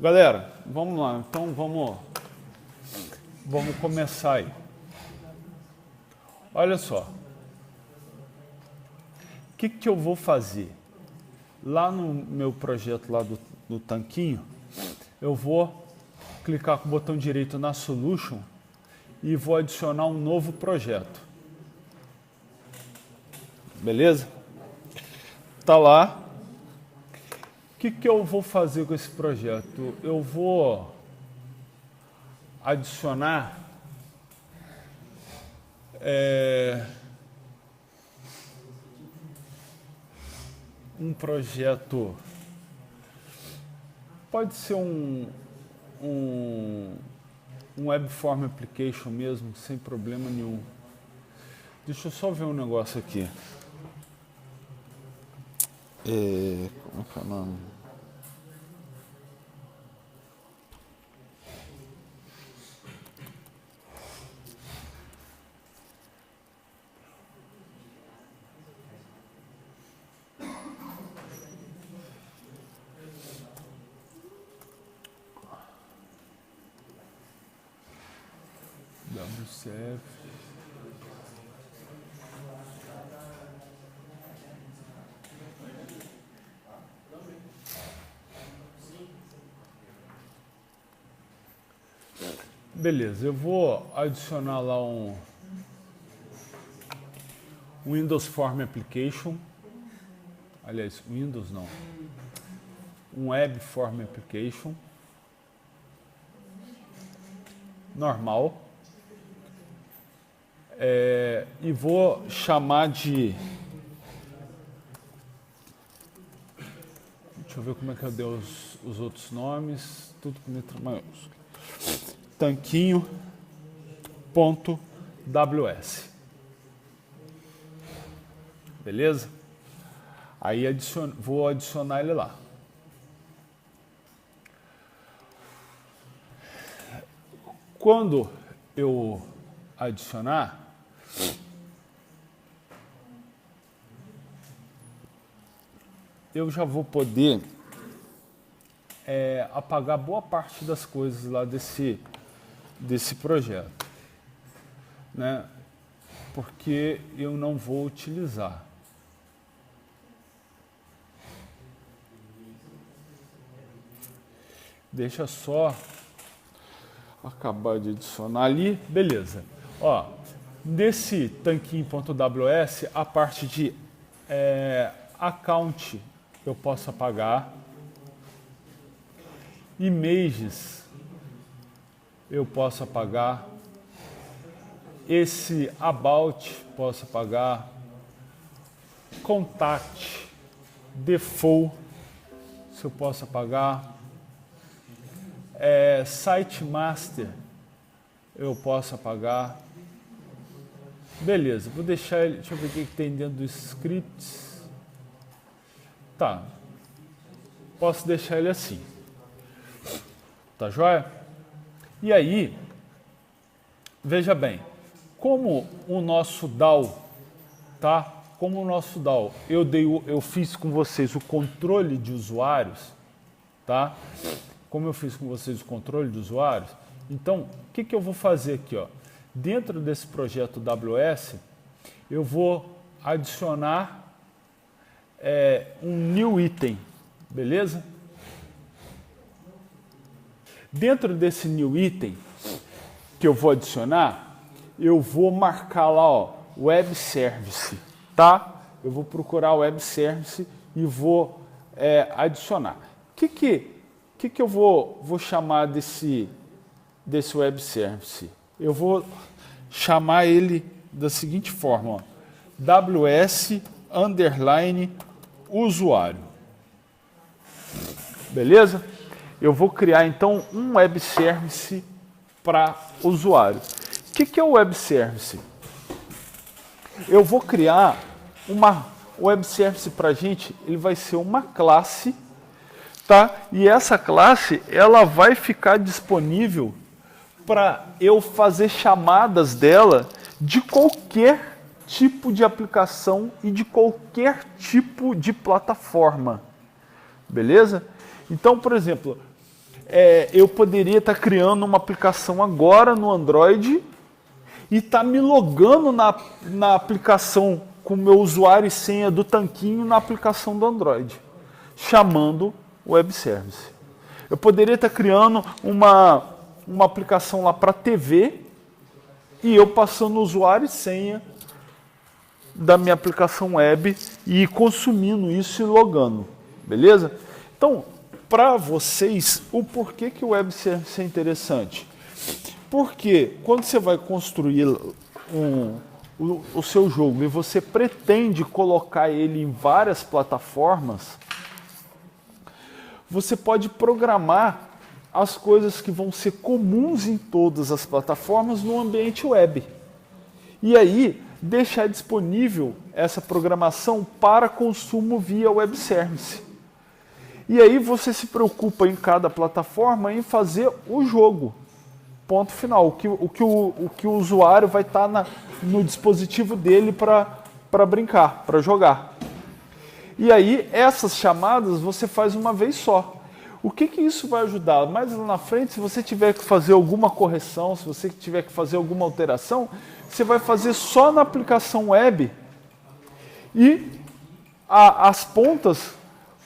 Galera, vamos lá. Então vamos começar aí. Olha só. O que eu vou fazer? Lá no meu projeto lá do tanquinho, eu vou clicar com o botão direito na Solution e vou adicionar um novo projeto. Beleza? Tá lá. O que eu vou fazer com esse projeto? Eu vou adicionar um projeto, pode ser um Webform Application mesmo, sem problema nenhum. Deixa eu só ver um negócio aqui. Como é que é o nome? WCF. Beleza, eu vou adicionar lá um Windows Form Application. Aliás, Windows não. Um Web Form Application. Normal. E vou chamar de... Deixa eu ver como é que eu dei os outros nomes. Tudo com letra maiúscula. Tanquinho.ws. Beleza? Aí vou adicionar ele lá. Quando eu adicionar, eu já vou poder apagar boa parte das coisas lá desse projeto, né? Porque eu não vou utilizar. Deixa só acabar de adicionar ali, beleza. Ó, desse tanquinho.ws, a parte de account eu posso apagar, images eu posso apagar, esse about posso apagar, contact, default, se eu posso apagar, site master eu posso apagar. Beleza, vou deixar ele, deixa eu ver o que tem dentro do script. Tá, posso deixar ele assim. Tá joia? E aí, veja bem, como o nosso DAO, tá? Como o nosso DAO, eu fiz com vocês o controle de usuários, tá? Como eu fiz com vocês o controle de usuários, então, o que eu vou fazer aqui, ó? Dentro desse projeto WS, eu vou adicionar um new item, beleza? Dentro desse new item que eu vou adicionar, eu vou marcar lá, ó, web service, tá? Eu vou procurar web service e vou adicionar. O que eu vou chamar desse web service? Eu vou chamar ele da seguinte forma, ó, ws_usuário. Beleza? Eu vou criar então um web service para usuário. O que é o web service? Eu vou criar uma web service para a gente, ele vai ser uma classe, tá? E essa classe, ela vai ficar disponível para eu fazer chamadas dela de qualquer tipo de aplicação e de qualquer tipo de plataforma. Beleza? Então, por exemplo, eu poderia estar criando uma aplicação agora no Android e estar me logando na aplicação com o meu usuário e senha do tanquinho na aplicação do Android, chamando o web service. Eu poderia estar criando uma aplicação lá para TV e eu passando o usuário e senha da minha aplicação web e consumindo isso e logando, beleza? Então, para vocês, o porquê que o web service é interessante? Porque quando você vai construir o seu jogo e você pretende colocar ele em várias plataformas, você pode programar as coisas que vão ser comuns em todas as plataformas no ambiente web. E aí, deixar disponível essa programação para consumo via web service. E aí você se preocupa em cada plataforma em fazer o jogo. Ponto final. O que o usuário vai estar no dispositivo dele para brincar, para jogar. E aí, essas chamadas você faz uma vez só. O que isso vai ajudar? Mais lá na frente, se você tiver que fazer alguma correção, se você tiver que fazer alguma alteração, você vai fazer só na aplicação web e as pontas,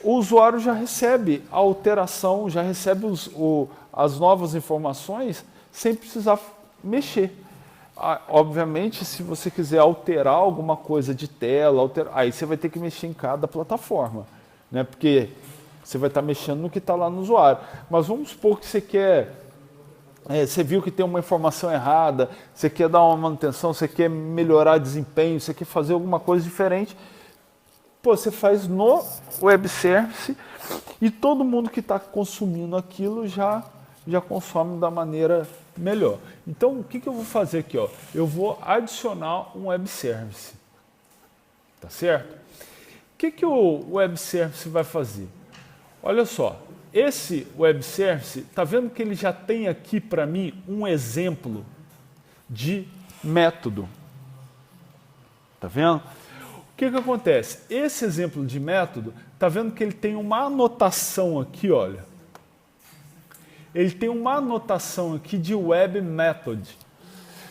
o usuário já recebe a alteração, já recebe as novas informações sem precisar mexer. Obviamente, se você quiser alterar alguma coisa de tela, aí você vai ter que mexer em cada plataforma, né? Porque você vai estar mexendo no que está lá no usuário. Mas vamos supor que você quer... você viu que tem uma informação errada, você quer dar uma manutenção, você quer melhorar desempenho, você quer fazer alguma coisa diferente. Pô, você faz no web service e todo mundo que está consumindo aquilo já consome da maneira melhor. Então, o que eu vou fazer aqui? Ó? Eu vou adicionar um web service. Tá certo? O que o web service vai fazer? Olha só, esse web service, tá vendo que ele já tem aqui para mim um exemplo de método? Tá vendo? O que acontece? Esse exemplo de método, tá vendo que ele tem uma anotação aqui, olha. Ele tem uma anotação aqui de web method.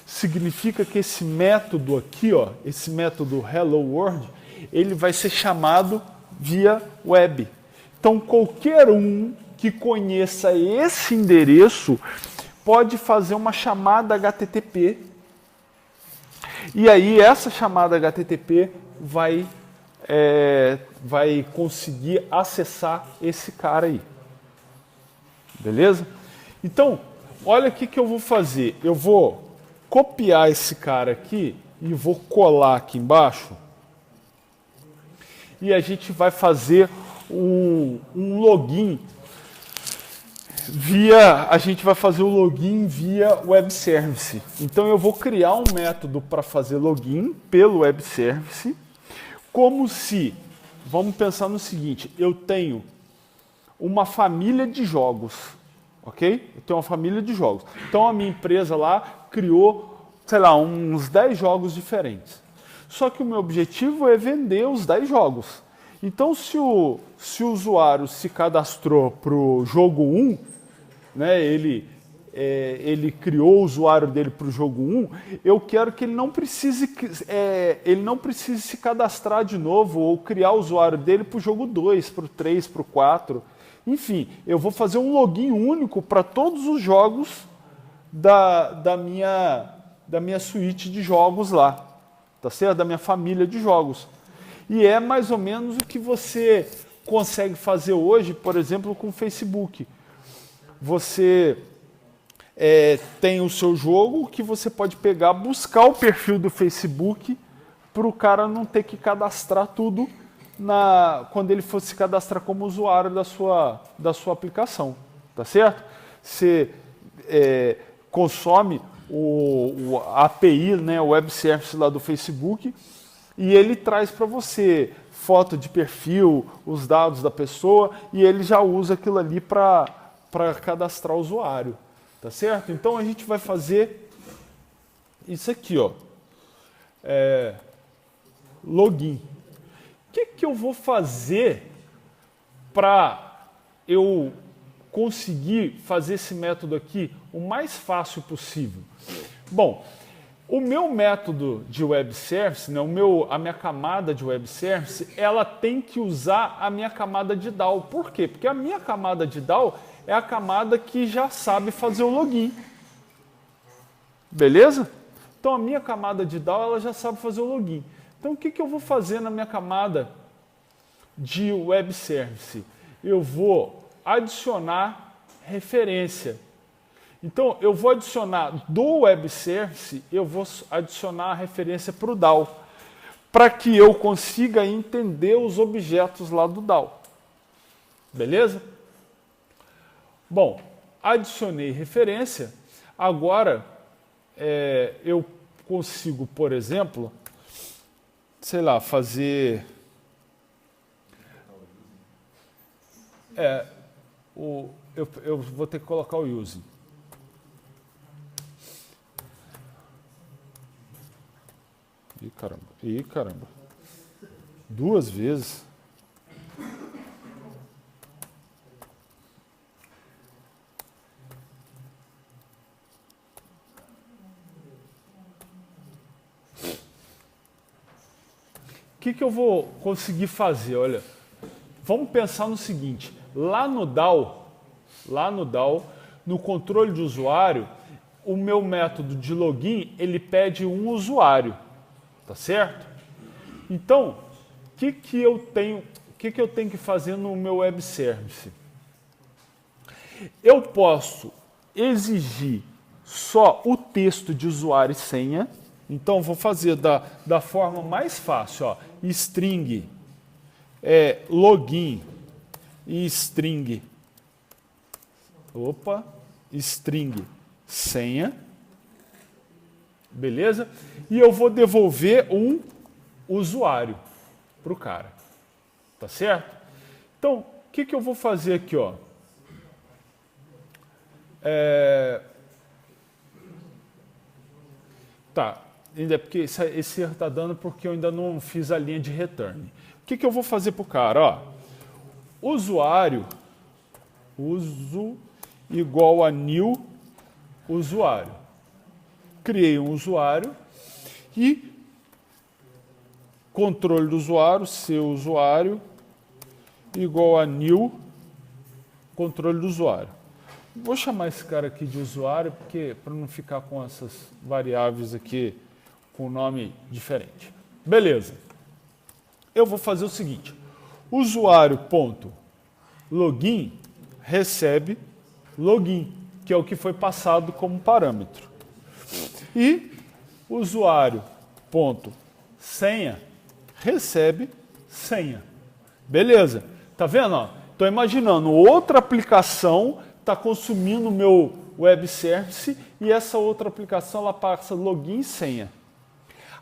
Significa que esse método aqui, ó, esse método hello world, ele vai ser chamado via web. Então, qualquer um que conheça esse endereço pode fazer uma chamada HTTP. E aí, essa chamada HTTP vai conseguir acessar esse cara aí. Beleza? Então, olha o que eu vou fazer. Eu vou copiar esse cara aqui e vou colar aqui embaixo. E a gente vai fazer um login via web service. Então eu vou criar um método para fazer login pelo web service, como se, vamos pensar no seguinte, eu tenho uma família de jogos, ok? Eu tenho uma família de jogos. Então a minha empresa lá criou, sei lá, uns 10 jogos diferentes. Só que o meu objetivo é vender os 10 jogos. Então, se o usuário se cadastrou para o jogo 1, né, ele criou o usuário dele para o jogo 1, eu quero que ele não precise se cadastrar de novo ou criar o usuário dele para o jogo 2, para o 3, para o 4. Enfim, eu vou fazer um login único para todos os jogos da minha suíte de jogos lá, tá certo? Da minha família de jogos. E é mais ou menos o que você consegue fazer hoje, por exemplo, com o Facebook. Você tem o seu jogo que você pode pegar, buscar o perfil do Facebook para o cara não ter que cadastrar tudo quando ele for se cadastrar como usuário da sua aplicação. Tá certo? Você consome a API, né, o web service lá do Facebook, e ele traz para você foto de perfil, os dados da pessoa, e ele já usa aquilo ali para cadastrar o usuário. Tá certo? Então a gente vai fazer isso aqui, ó. Login. O que eu vou fazer para eu conseguir fazer esse método aqui o mais fácil possível? Bom, o meu método de web service, né, a minha camada de web service, ela tem que usar a minha camada de DAO. Por quê? Porque a minha camada de DAO é a camada que já sabe fazer o login. Beleza? Então a minha camada de DAO ela já sabe fazer o login. Então o que eu vou fazer na minha camada de web service? Eu vou adicionar referência. Então, eu vou adicionar do web service, eu vou adicionar a referência para o DAO, para que eu consiga entender os objetos lá do DAO. Beleza? Bom, adicionei referência. Agora, eu consigo, por exemplo, sei lá, fazer... eu vou ter que colocar o using. Ih, caramba. 2 vezes. O que eu vou conseguir fazer? Olha, vamos pensar no seguinte. Lá no DAO, no controle de usuário, o meu método de login, ele pede um usuário. Tá certo? Então, o que eu tenho que fazer no meu web service? Eu posso exigir só o texto de usuário e senha. Então, vou fazer da forma mais fácil. Ó, string login e string senha. Beleza? E eu vou devolver um usuário para o cara. Tá certo? Então, o que eu vou fazer aqui? Ó? Tá, ainda é porque esse erro está dando porque eu ainda não fiz a linha de return. O que eu vou fazer para o cara? Ó, usuário, uso igual a new usuário. Criei um usuário e controle do usuário, seu usuário, igual a new controle do usuário. Vou chamar esse cara aqui de usuário, porque para não ficar com essas variáveis aqui com nome diferente. Beleza. Eu vou fazer o seguinte. Usuário.login recebe login, que é o que foi passado como parâmetro. E usuário.senha recebe senha. Beleza. Tá vendo? Estou imaginando outra aplicação está consumindo o meu web service e essa outra aplicação ela passa login e senha.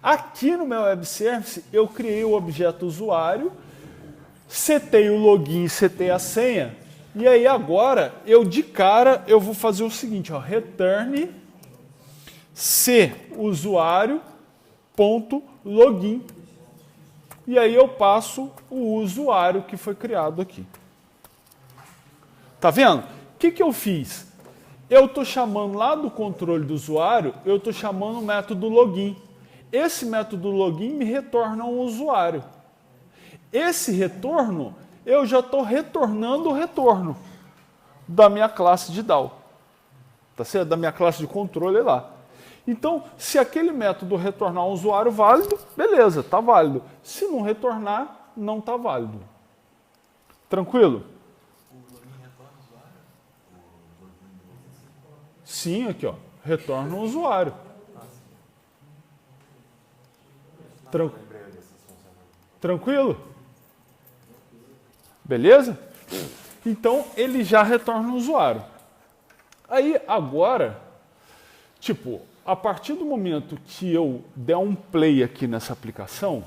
Aqui no meu web service eu criei o objeto usuário, setei o login, setei a senha e aí agora eu de cara eu vou fazer o seguinte, ó, return se usuário.login. E aí eu passo o usuário que foi criado aqui. Tá vendo? O que eu fiz? Eu estou chamando lá do controle do usuário, eu estou chamando o método login. Esse método login me retorna um usuário. Esse retorno, eu já estou retornando o retorno da minha classe de DAO. Tá certo? Da minha classe de controle lá. Então, se aquele método retornar um usuário válido, beleza, está válido. Se não retornar, não está válido. Tranquilo? Sim, aqui, ó, retorna um usuário. Tranquilo? Beleza? Então, ele já retorna um usuário. Aí, agora, tipo, a partir do momento que eu der um play aqui nessa aplicação,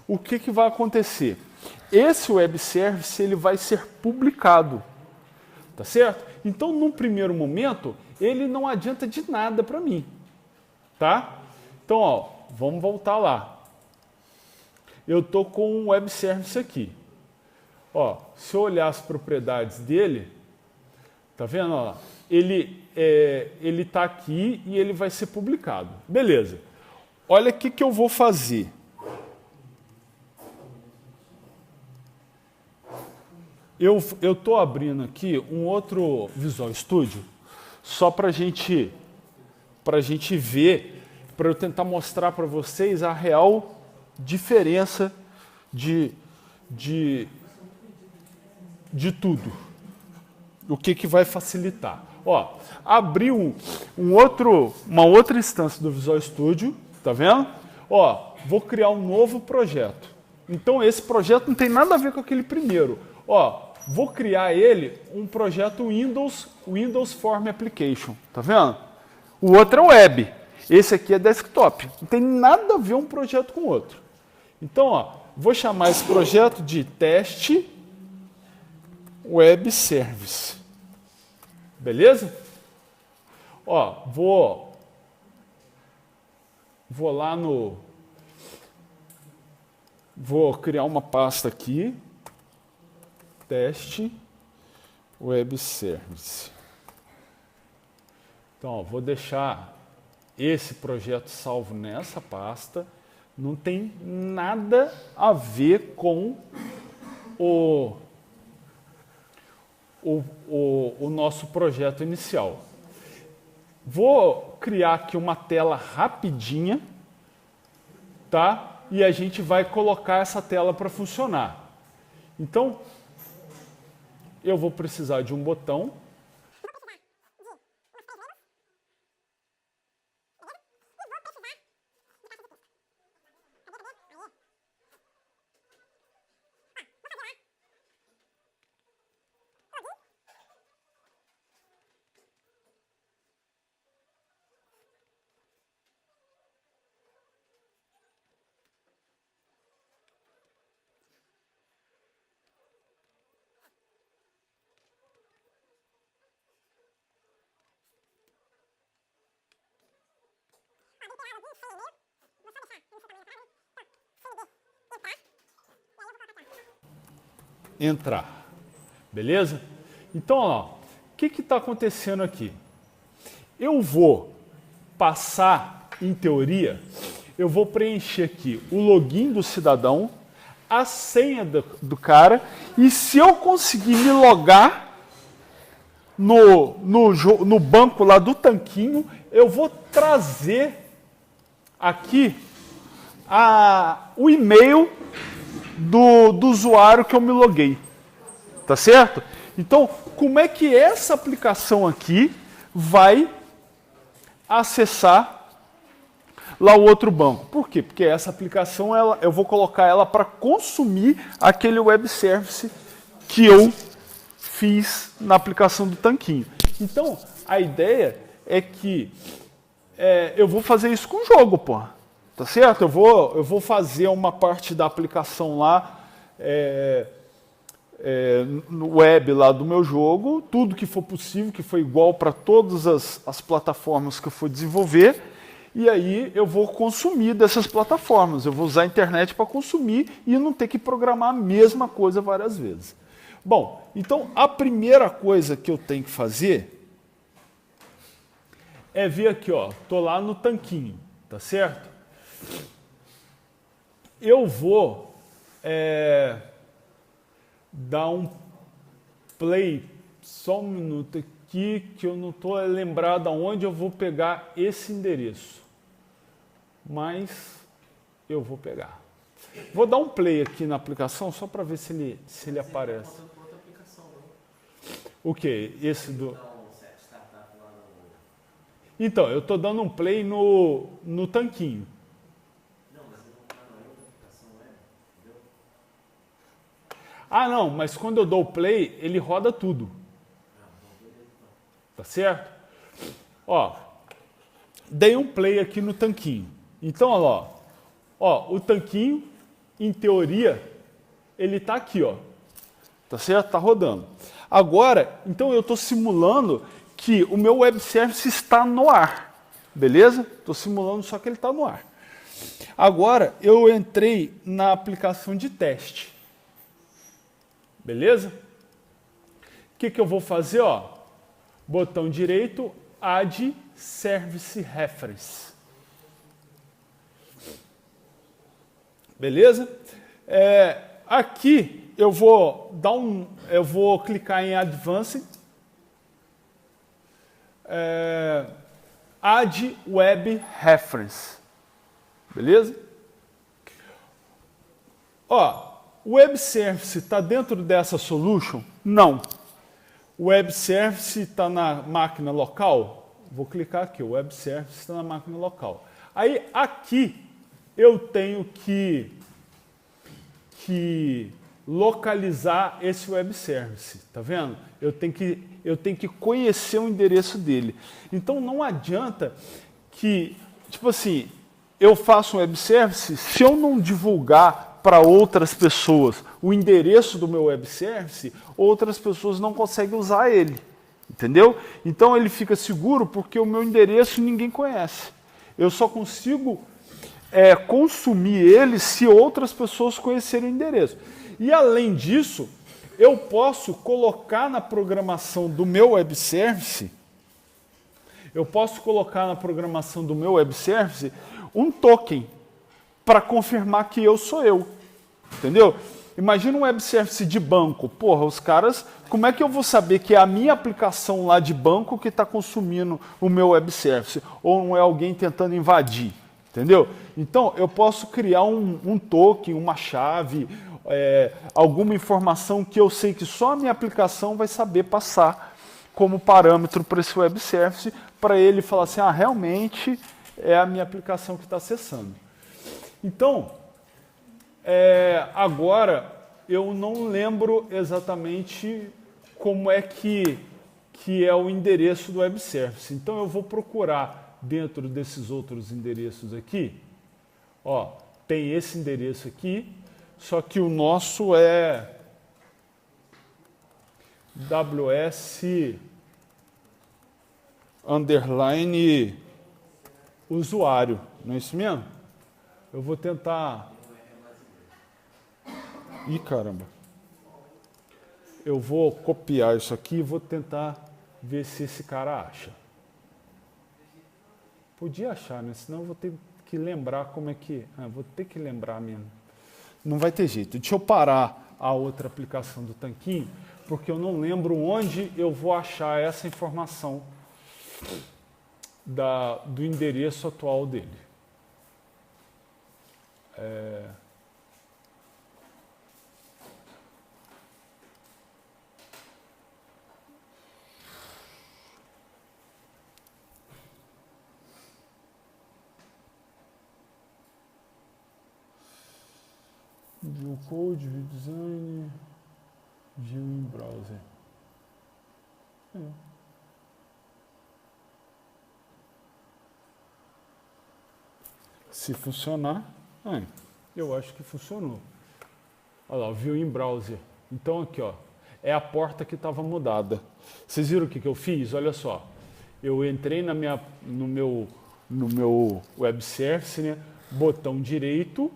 o que vai acontecer? Esse web service ele vai ser publicado, tá certo? Então, num primeiro momento, ele não adianta de nada para mim, tá? Então, ó, vamos voltar lá. Eu estou com um web service aqui. Ó, se eu olhar as propriedades dele, Tá vendo? Ó, ele está aqui e ele vai ser publicado. Beleza. Olha o que eu vou fazer. Eu estou abrindo aqui um outro Visual Studio só para a gente ver, para eu tentar mostrar para vocês a real diferença de tudo. O que vai facilitar. Ó, abriu uma outra instância do Visual Studio, tá vendo? Ó, vou criar um novo projeto. Então esse projeto não tem nada a ver com aquele primeiro. Ó, vou criar ele um projeto Windows Form Application, tá vendo? O outro é web, esse aqui é desktop. Não tem nada a ver um projeto com o outro. Então, ó, vou chamar esse projeto de teste Web Service. Beleza? Ó, vou lá no... Vou criar uma pasta aqui. Teste Web Service. Então, ó, vou deixar esse projeto salvo nessa pasta. Não tem nada a ver com o nosso projeto inicial. Vou criar aqui uma tela rapidinha, tá? E a gente vai colocar essa tela para funcionar. Então, eu vou precisar de um botão. Entrar. Beleza? Então, ó, o que está acontecendo aqui? Eu vou passar, em teoria, eu vou preencher aqui o login do cidadão, a senha do cara, e se eu conseguir me logar no banco lá do tanquinho, eu vou trazer aqui o e-mail do usuário que eu me loguei. Tá certo? Então, como é que essa aplicação aqui vai acessar lá o outro banco? Por quê? Porque essa aplicação eu vou colocar ela para consumir aquele web service que eu fiz na aplicação do tanquinho. Então, a ideia é que eu vou fazer isso com o jogo, pô. Tá certo? Eu vou fazer uma parte da aplicação lá no web lá do meu jogo, tudo que for possível, que for igual para todas as plataformas que eu for desenvolver, e aí eu vou consumir dessas plataformas. Eu vou usar a internet para consumir e não ter que programar a mesma coisa várias vezes. Bom, então a primeira coisa que eu tenho que fazer é vir aqui, ó, tô lá no tanquinho, tá certo? Eu vou dar um play, só um minuto aqui, que eu não estou lembrado aonde eu vou pegar esse endereço. Mas eu vou pegar. Vou dar um play aqui na aplicação, só para ver se ele aparece. O que? Esse do... Então, eu estou dando um play no tanquinho. Ah, não, mas quando eu dou o play, ele roda tudo. Tá certo? Ó, dei um play aqui no tanquinho. Então, olha lá, ó, o tanquinho, em teoria, ele tá aqui, ó. Tá certo? Tá rodando. Agora, então eu estou simulando que o meu web service está no ar. Beleza? Estou simulando só que ele está no ar. Agora, eu entrei na aplicação de teste. Beleza? O que eu vou fazer? Ó, botão direito, Add Service Reference. Beleza? Aqui eu vou clicar em Advanced, Add Web Reference. Beleza? Ó, o Web Service está dentro dessa solution? Não. O Web Service está na máquina local? Vou clicar aqui, o Web Service está na máquina local. Aí aqui eu tenho que localizar esse Web Service, tá vendo? Eu tenho que conhecer o endereço dele. Então não adianta que, tipo assim, eu faço um Web Service, se eu não divulgar para outras pessoas o endereço do meu Web Service, outras pessoas não conseguem usar ele, entendeu? Então ele fica seguro porque o meu endereço ninguém conhece. Eu só consigo consumir ele se outras pessoas conhecerem o endereço. E além disso, eu posso colocar na programação do meu Web Service, um token para confirmar que eu sou eu, entendeu? Imagina um Web Service de banco. Porra, os caras, como é que eu vou saber que é a minha aplicação lá de banco que está consumindo o meu Web Service? Ou não é alguém tentando invadir, entendeu? Então, eu posso criar um token, uma chave, alguma informação que eu sei que só a minha aplicação vai saber passar como parâmetro para esse Web Service, para ele falar assim, realmente é a minha aplicação que está acessando. Então, agora eu não lembro exatamente como é que é o endereço do Web Service. Então eu vou procurar dentro desses outros endereços aqui. Ó, tem esse endereço aqui, só que o nosso é ws_usuário, não é isso mesmo? Eu vou tentar... Ih, caramba. Eu vou copiar isso aqui e vou tentar ver se esse cara acha. Podia achar, né? Senão eu vou ter que lembrar como é que... vou ter que lembrar mesmo. Não vai ter jeito. Deixa eu parar a outra aplicação do tanquinho, porque eu não lembro onde eu vou achar essa informação do endereço atual dele. View Code, View Design, View in Browser. Se funcionar, eu acho que funcionou. Olha lá, View in Browser. Então aqui, ó, é a porta que estava mudada. Vocês viram o que eu fiz? Olha só, eu entrei no meu Web Service, né? Botão direito,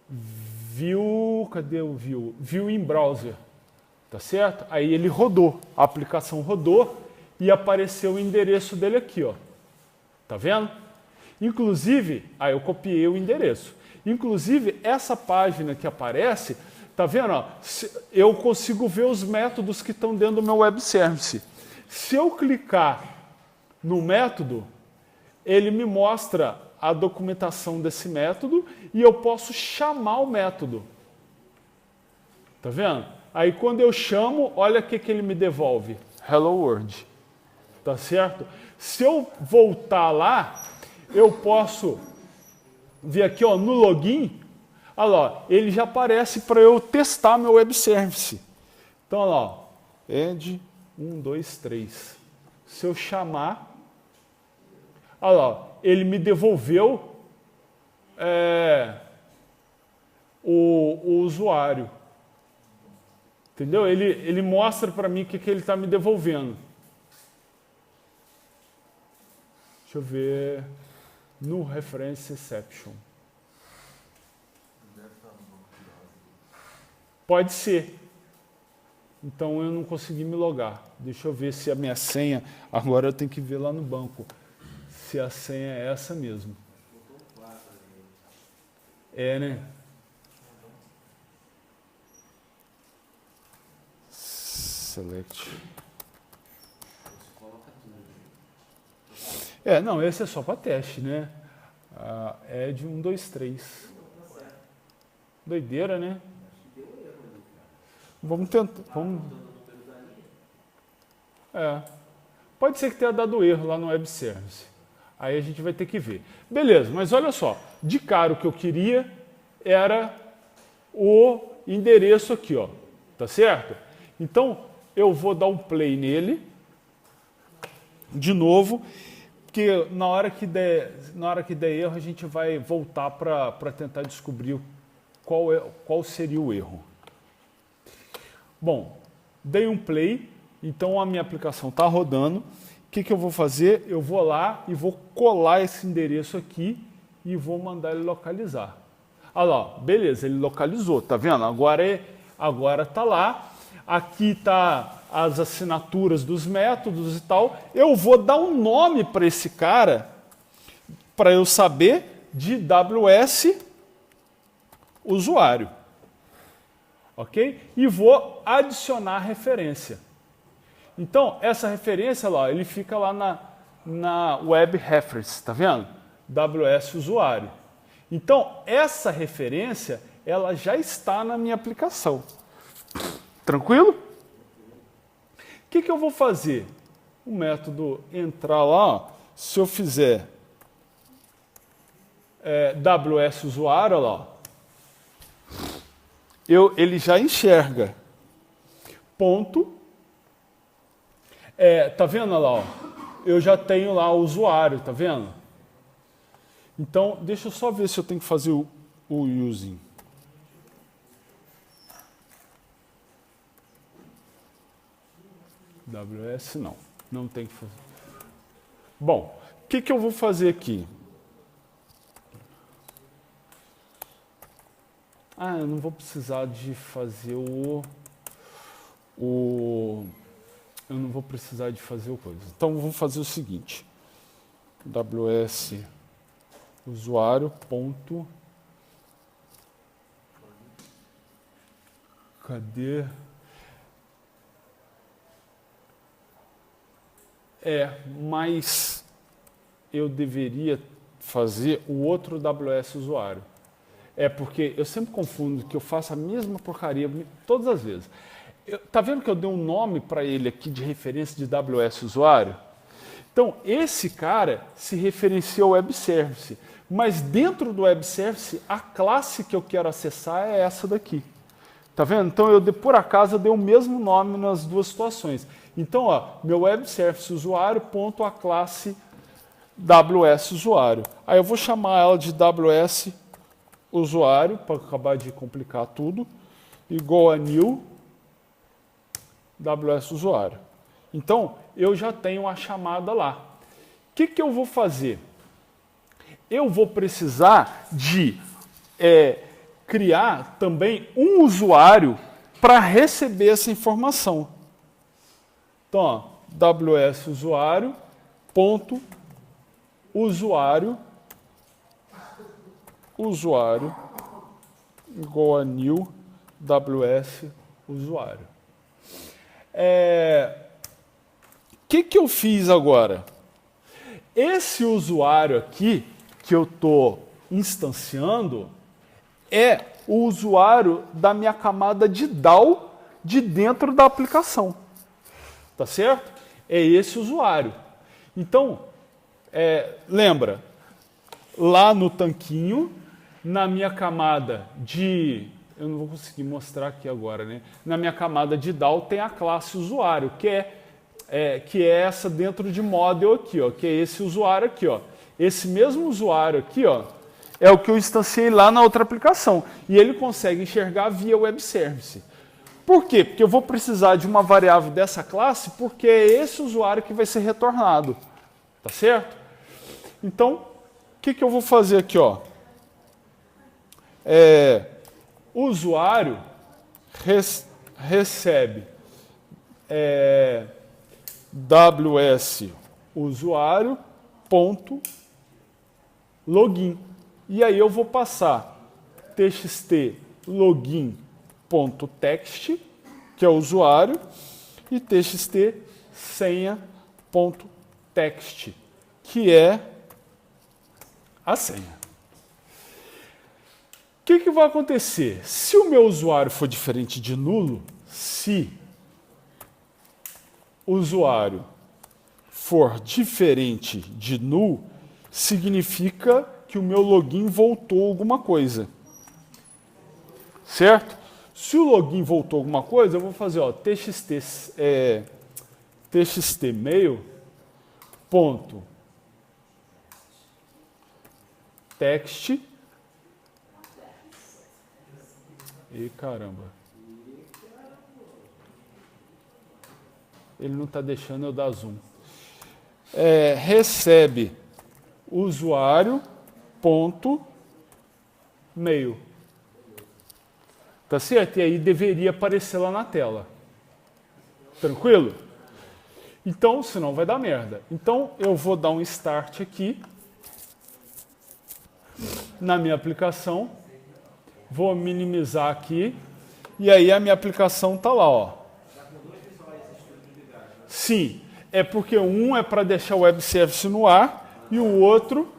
View, cadê o View? View in Browser, tá certo? Aí ele rodou, a aplicação rodou e apareceu o endereço dele aqui, ó. Tá vendo? Inclusive, eu copiei o endereço. Inclusive, essa página que aparece, tá vendo? Ó, eu consigo ver os métodos que estão dentro do meu Web Service. Se eu clicar no método, ele me mostra a documentação desse método e eu posso chamar o método. Tá vendo? Aí quando eu chamo, olha o que ele me devolve. Hello World. Tá certo? Se eu voltar lá, eu posso vir aqui, ó, no login, olha lá, ele já aparece para eu testar meu Web Service. Então, olha lá, ed 1, 2, 3. Se eu chamar, olha lá, ele me devolveu o usuário. Entendeu? Ele mostra para mim o que ele está me devolvendo. Deixa eu ver. No Reference Exception. Pode ser. Então eu não consegui me logar. Deixa eu ver se a minha senha, agora eu tenho que ver lá no banco, se a senha é essa mesmo. É, né? Select. Não, esse é só para teste, né? É de 1, 2, 3. Doideira, né? Vamos tentar. Pode ser que tenha dado erro lá no web service. Aí a gente vai ter que ver. Beleza, mas olha só. De cara o que eu queria era o endereço aqui, ó. Tá certo? Então eu vou dar um play nele. De novo. Porque na hora que der erro, a gente vai voltar para tentar descobrir qual seria o erro. Bom, dei um play, então a minha aplicação está rodando. O que eu vou fazer? Eu vou lá e vou colar esse endereço aqui e vou mandar ele localizar. Olha lá, beleza, ele localizou, tá vendo? Agora está lá. Aqui está as assinaturas dos métodos e tal. Eu vou dar um nome para esse cara, para eu saber de AWS usuário. Ok? E vou adicionar a referência. Então, essa referência lá, ele fica lá na Web Reference, tá vendo? AWS usuário. Então, essa referência, ela já está na minha aplicação. Tranquilo? O que eu vou fazer? O método entrar lá, se eu fizer AWS usuário, olha lá, ele já enxerga. Ponto. Tá vendo lá? Ó? Eu já tenho lá o usuário, tá vendo? Então, deixa eu só ver se eu tenho que fazer o using. AWS não tem que fazer. Bom, o que eu vou fazer aqui? Eu não vou precisar de fazer eu não vou precisar de fazer o coisa. Então, vou fazer o seguinte. AWS usuário ponto. Cadê? Mas eu deveria fazer o outro AWS usuário. Porque eu sempre confundo que eu faço a mesma porcaria todas as vezes. Tá vendo que eu dei um nome para ele aqui de referência de AWS usuário? Então, esse cara se referencia ao Web Service. Mas dentro do Web Service, a classe que eu quero acessar é essa daqui. Tá vendo? Então, por acaso, eu dei o mesmo nome nas duas situações. Então, meu Web Service usuário ponto a classe AWS usuário. Aí eu vou chamar ela de AWS usuário, para acabar de complicar tudo, igual a new AWS usuário. Então, eu já tenho a chamada lá. O que eu vou fazer? Eu vou precisar de criar também um usuário para receber essa informação. Então, AWS usuário ponto usuário igual a new AWS usuário. Que eu fiz agora? Esse usuário aqui que eu estou instanciando é o usuário da minha camada de DAO de dentro da aplicação. Tá certo? É esse usuário. Então, lembra, lá no tanquinho, na minha camada de... Eu não vou conseguir mostrar aqui agora, né? Na minha camada de DAO tem a classe usuário, que é essa dentro de model aqui, ó, que é esse usuário aqui, ó. Esse mesmo usuário aqui, ó, é o que eu instanciei lá na outra aplicação. E ele consegue enxergar via web service. Por quê? Porque eu vou precisar de uma variável dessa classe, porque é esse usuário que vai ser retornado. Tá certo? Então, o que eu vou fazer aqui, ó? O usuário recebe ws usuário.login. E aí eu vou passar txt login.text, que é o usuário, e txt senha.text, que é a senha. O que vai acontecer? Se o meu usuário for diferente de nulo, se o usuário for diferente de null, significa que o meu login voltou alguma coisa. Certo? Se o login voltou alguma coisa, eu vou fazer txt mail.text. E caramba. Ele não está deixando eu dar zoom. Recebe usuário.mail. Tá certo? E aí deveria aparecer lá na tela. Tranquilo? Então, senão vai dar merda. Então, eu vou dar um start aqui na minha aplicação. Vou minimizar aqui. E aí a minha aplicação tá lá, ó. Sim, é porque um é para deixar o web service no ar e o outro...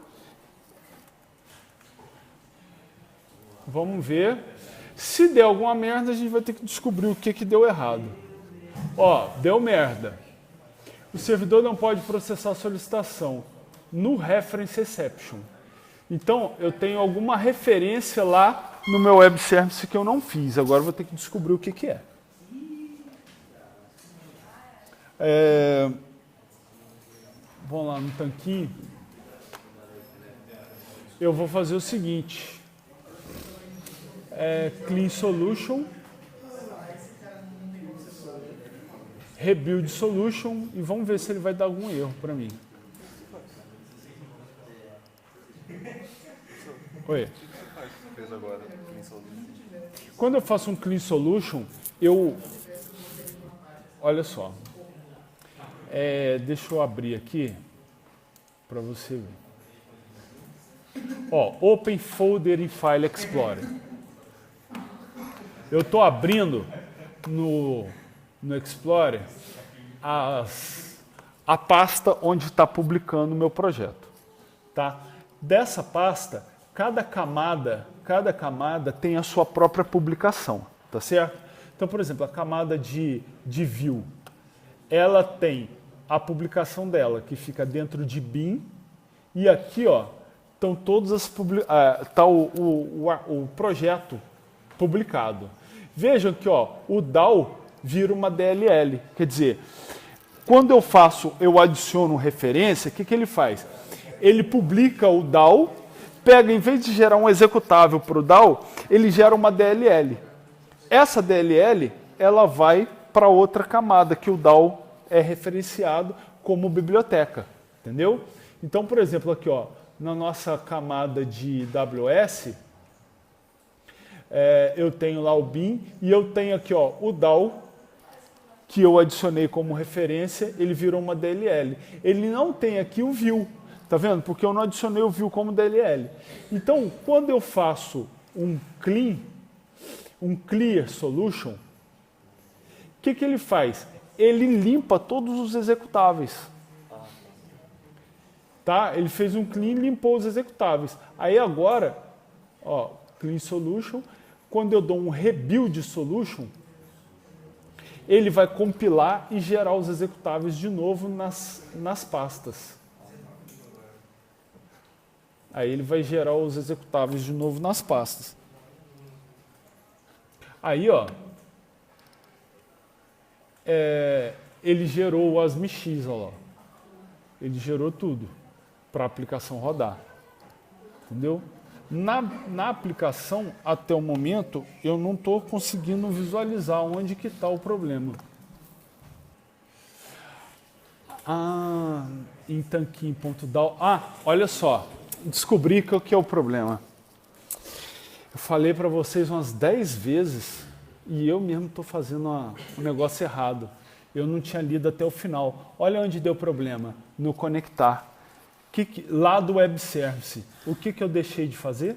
Vamos ver. Se der alguma merda, a gente vai ter que descobrir o que deu errado. Ó, deu merda. O servidor não pode processar a solicitação no reference exception. Então, eu tenho alguma referência lá no meu web service que eu não fiz. Agora eu vou ter que descobrir o que é. Vamos lá no tanquinho. Eu vou fazer o seguinte. Clean solution, rebuild solution e vamos ver se ele vai dar algum erro para mim. Oi. Quando eu faço um clean solution, olha só. Deixa eu abrir aqui para você ver. Ó, Open Folder em File Explorer. Eu estou abrindo no Explorer a pasta onde está publicando o meu projeto. Tá? Dessa pasta, cada camada tem a sua própria publicação. Tá certo? Então, por exemplo, a camada de view, ela tem a publicação dela, que fica dentro de bin, e aqui ó, estão todas as tá o projeto publicado. Vejam que ó, o DAO vira uma DLL. Quer dizer, quando eu adiciono referência, o que ele faz? Ele publica o DAO, pega, em vez de gerar um executável para o DAO, ele gera uma DLL. Essa DLL, ela vai para outra camada, que o DAO é referenciado como biblioteca. Entendeu? Então, por exemplo, aqui ó, na nossa camada de WS, eu tenho lá o bin e eu tenho aqui ó, o DAO, que eu adicionei como referência, ele virou uma DLL. Ele não tem aqui o view, tá vendo? Porque eu não adicionei o view como DLL. Então, quando eu faço um clear solution, o que ele faz? Ele limpa todos os executáveis. Tá? Ele fez um clean e limpou os executáveis. Aí agora, ó, clean solution, quando eu dou um rebuild solution, ele vai compilar e gerar os executáveis de novo nas pastas. Aí ele vai gerar os executáveis de novo nas pastas. Aí, ó, ele gerou o ASMX, ó lá. Ele gerou tudo para a aplicação rodar. Entendeu? Na aplicação, até o momento, eu não estou conseguindo visualizar onde que está o problema. Em tanquinho.dal. Olha só, descobri que o que é o problema. Eu falei para vocês umas 10 vezes e eu mesmo estou fazendo um negócio errado. Eu não tinha lido até o final. Olha onde deu problema, no conectar. Lá do web service, o que eu deixei de fazer?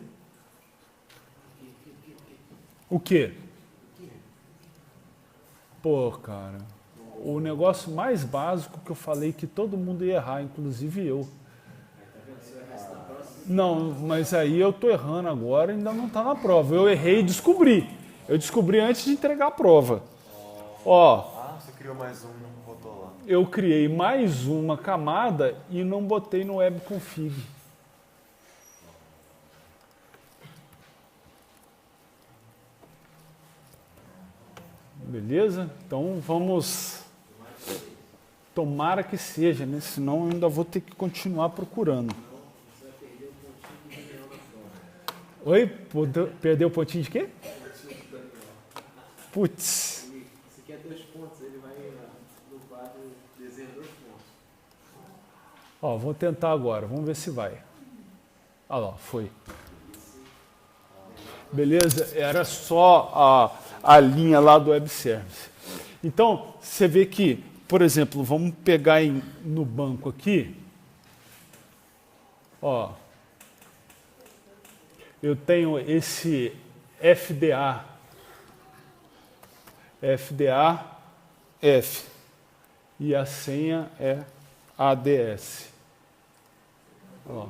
O quê? Pô, cara, o negócio mais básico que eu falei que todo mundo ia errar, inclusive eu. Não, mas aí eu tô errando agora e ainda não tá na prova. Eu errei e descobri. Eu descobri antes de entregar a prova. Ó. Ah, você criou mais um e não botou lá. Eu criei mais uma camada e não botei no webconfig. Beleza? Então vamos... Tomara que seja, né? Senão eu ainda vou ter que continuar procurando. Oi? Perdeu o pontinho de quê? Putz. Você quer 2 pontos, ele vai no quadro desenha 2 pontos. Ó, vou tentar agora, vamos ver se vai. Ah lá, foi. Beleza? Era só a linha lá do web service. Então, você vê que, por exemplo, vamos pegar no banco aqui. Ó, eu tenho esse FDA, F, e a senha é ADS. Ó.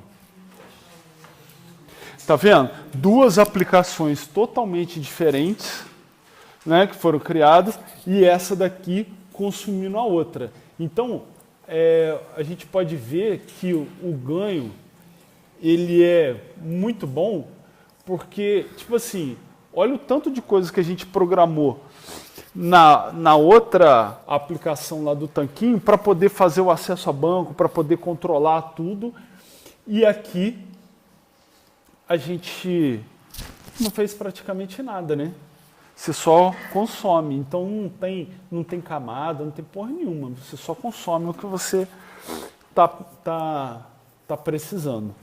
Tá vendo? Duas aplicações totalmente diferentes, né, que foram criadas, e essa daqui consumindo a outra. Então, a gente pode ver que o ganho ele é muito bom, porque, tipo assim, olha o tanto de coisas que a gente programou na outra aplicação lá do tanquinho para poder fazer o acesso a banco, para poder controlar tudo. E aqui a gente não fez praticamente nada, né? Você só consome. Então não tem camada, não tem porra nenhuma. Você só consome o que você tá precisando.